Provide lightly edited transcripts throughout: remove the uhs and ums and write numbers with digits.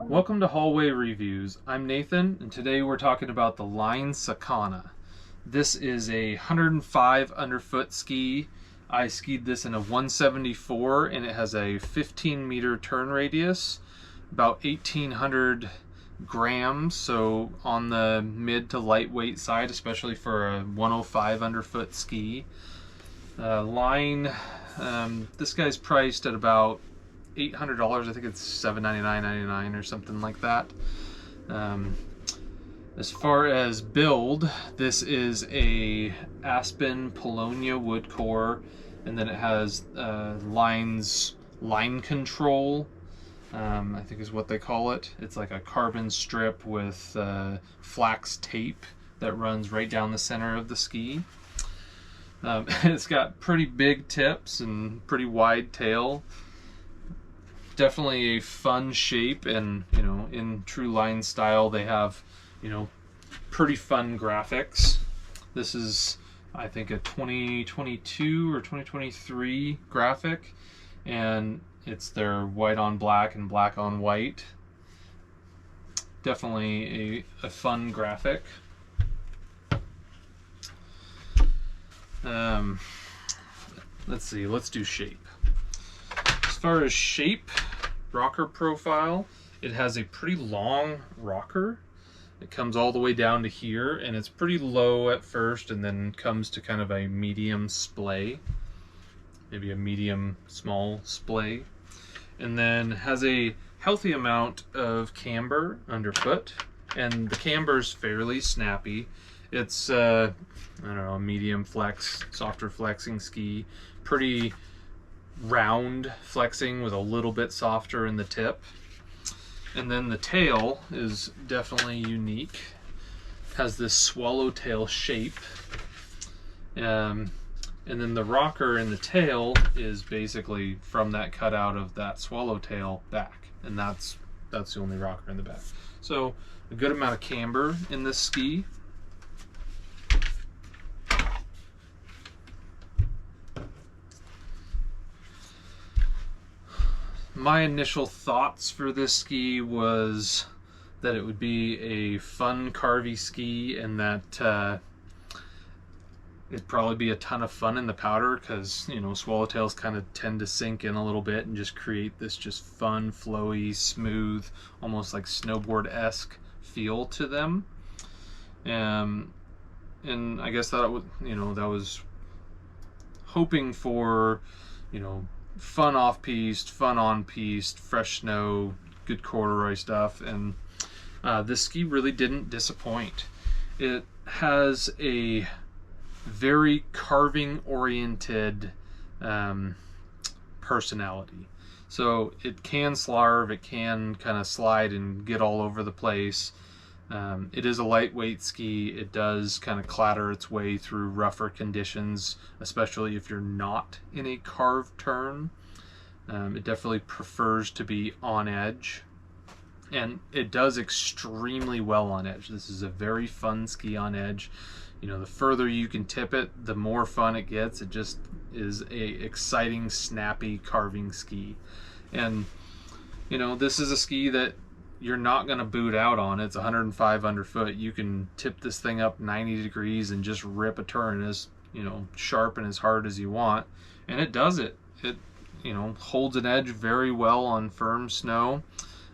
Welcome to Hallway Reviews. I'm Nathan, and today we're talking about the Line Sakana. This is a 105 underfoot ski. I skied this in a 174, and it has a 15 meter turn radius, about 1,800 grams, so on the mid to lightweight side, especially for a 105 underfoot ski. Line, this guy's priced at about $800. I think it's $799.99 or something like that. As far as build, this is a Aspen Polonia wood core, and then it has line control, I think is what they call it. It's like a carbon strip with flax tape that runs right down the center of the ski. It's got pretty big tips and pretty wide tail. Definitely a fun shape, and in true Line style they have pretty fun graphics. This is, I think, a 2022 or 2023 graphic, and it's their white on black and black on white. Definitely a fun graphic. Let's see, let's do shape. As far as shape, rocker profile, it has a pretty long rocker. It comes all the way down to here, and it's pretty low at first, and then comes to kind of a medium splay, maybe a medium small splay, and then has a healthy amount of camber underfoot, and the camber is fairly snappy. It's I don't know, a medium flex, softer flexing ski, pretty round flexing with a little bit softer in the tip. And then the tail is definitely unique. Has this swallowtail shape, and then the rocker in the tail is basically from that cutout of that swallowtail back, and that's the only rocker in the back. So a good amount of camber in this ski. My initial thoughts for this ski was that it would be a fun carvy ski, and that it'd probably be a ton of fun in the powder, because swallowtails kind of tend to sink in a little bit and just create this just fun, flowy, smooth, almost like snowboard-esque feel to them. And I guess that was hoping for fun off-piste, fun on-piste, fresh snow, good corduroy stuff, and this ski really didn't disappoint. It has a very carving-oriented personality. So it can slarve, it can kind of slide and get all over the place. It is a lightweight ski. It does kind of clatter its way through rougher conditions, especially if you're not in a carved turn. It definitely prefers to be on edge, and it does extremely well on edge. This is a very fun ski on edge. The further you can tip it, the more fun it gets. It just is a exciting, snappy carving ski. And this is a ski that you're not going to boot out on. It's 105 underfoot. You can tip this thing up 90 degrees and just rip a turn as sharp and as hard as you want, and it does it. It holds an edge very well on firm snow,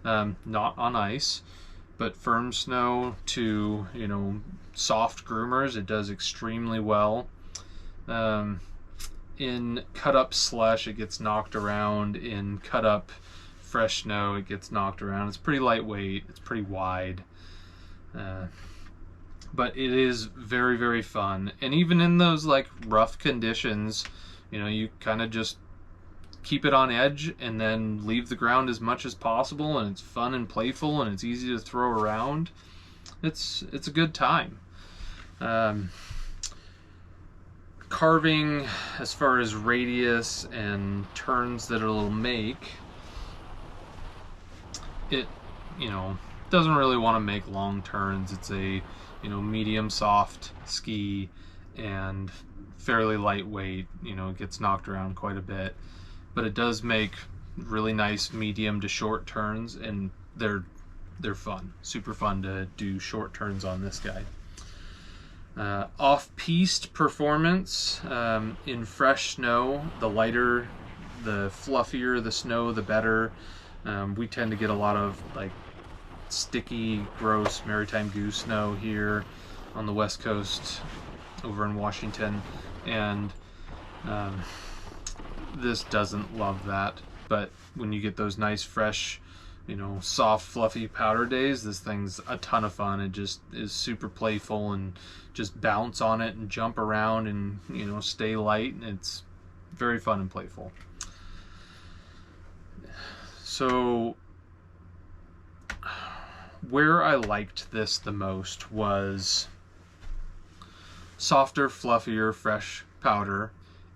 not on ice, but firm snow to soft groomers. It does extremely well. In cut up slush, it gets knocked around. In cut up fresh snow, it gets knocked around. It's pretty lightweight, it's pretty wide. but it is very, very fun. And even in those like rough conditions, you know, you kind of just keep it on edge and then leave the ground as much as possible, and it's fun and playful and it's easy to throw around. It's a good time. Carving, as far as radius and turns that it'll make, it, you know, doesn't really want to make long turns. It's a, you know, medium soft ski and fairly lightweight. You know, it gets knocked around quite a bit, but it does make really nice medium to short turns, and they're fun, super fun to do short turns on this guy. Off-piste performance, in fresh snow, the lighter, the fluffier the snow, the better. We tend to get a lot of like sticky, gross maritime goose snow here on the West Coast over in Washington, and this doesn't love that. But when you get those nice, fresh, you know, soft, fluffy powder days, this thing's a ton of fun. It just is super playful, and just bounce on it and jump around and, you know, stay light. And it's very fun and playful. So where I liked this the most was softer, fluffier, fresh powder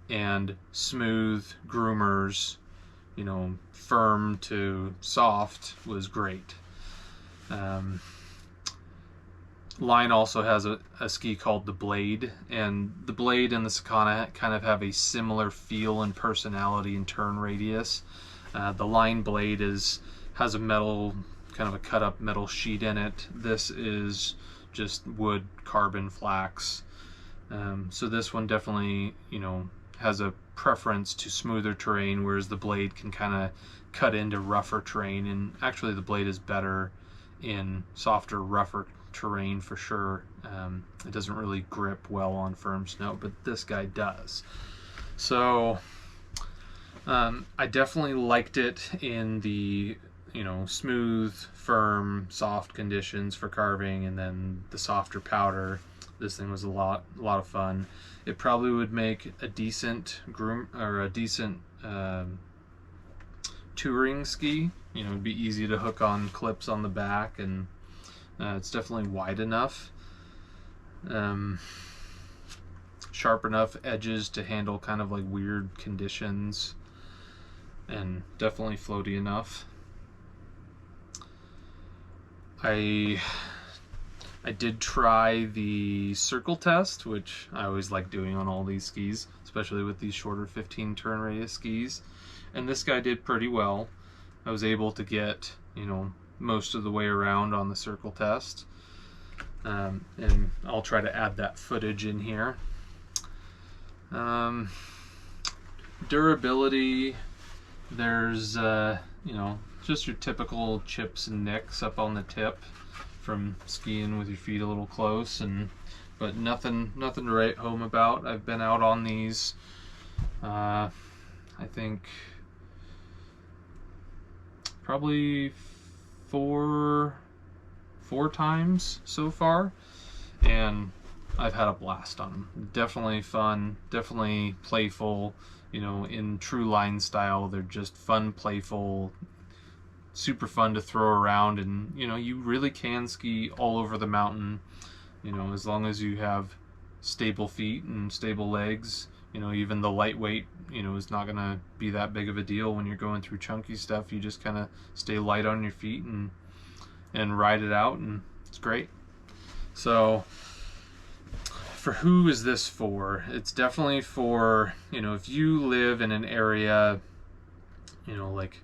and smooth groomers. You know, firm to soft was great. Line also has a ski called the Blade, and the Blade and the Sakana kind of have a similar feel and personality and turn radius. The Line Blade has a metal, kind of a cut up metal sheet in it. This is just wood, carbon, flax. So this one definitely, you know, has a preference to smoother terrain, whereas the Blade can kind of cut into rougher terrain. And actually the Blade is better in softer, rougher terrain for sure. It doesn't really grip well on firm snow, but this guy does. So I definitely liked it in the, you know, smooth, firm, soft conditions for carving, and then the softer powder. This thing was a lot of fun. It probably would make a decent touring ski. You know, it'd be easy to hook on clips on the back, and it's definitely wide enough. Sharp enough edges to handle kind of like weird conditions, and definitely floaty enough. I did try the circle test, which I always like doing on all these skis, especially with these shorter 15 turn radius skis. And this guy did pretty well. I was able to get, you know, most of the way around on the circle test. And I'll try to add that footage in here. Durability, there's, you know, just your typical chips and nicks up on the tip from skiing with your feet a little close, but nothing to write home about. I've been out on these, I think probably four times so far, and I've had a blast on them. Definitely fun, definitely playful. You know, in true Line style, they're just fun, playful, super fun to throw around, and you know, you really can ski all over the mountain, you know, as long as you have stable feet and stable legs. You know, even the lightweight, you know, is not gonna be that big of a deal when you're going through chunky stuff. You just kind of stay light on your feet and ride it out, and it's great. So for who is this for? It's definitely for, you know, if you live in an area, you know, like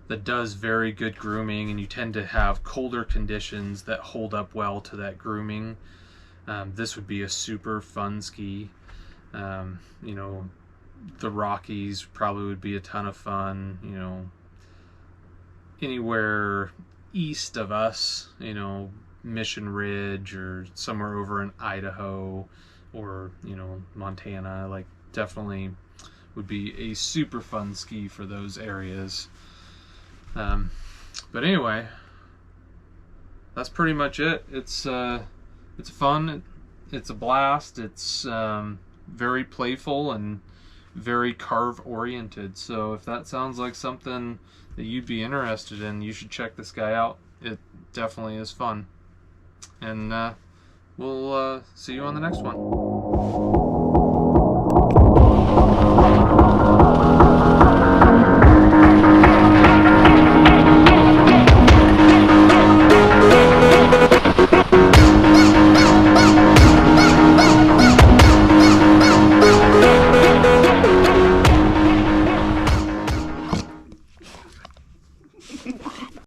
that does very good grooming, and you tend to have colder conditions that hold up well to that grooming, this would be a super fun ski. You know, the Rockies probably would be a ton of fun. You know, anywhere east of us, you know, Mission Ridge or somewhere over in Idaho or, you know, Montana, like definitely would be a super fun ski for those areas. But anyway, that's pretty much it. It's it's fun. It's a blast. It's very playful and very carve oriented. So if that sounds like something that you'd be interested in, you should check this guy out. It definitely is fun. And we'll see you on the next one.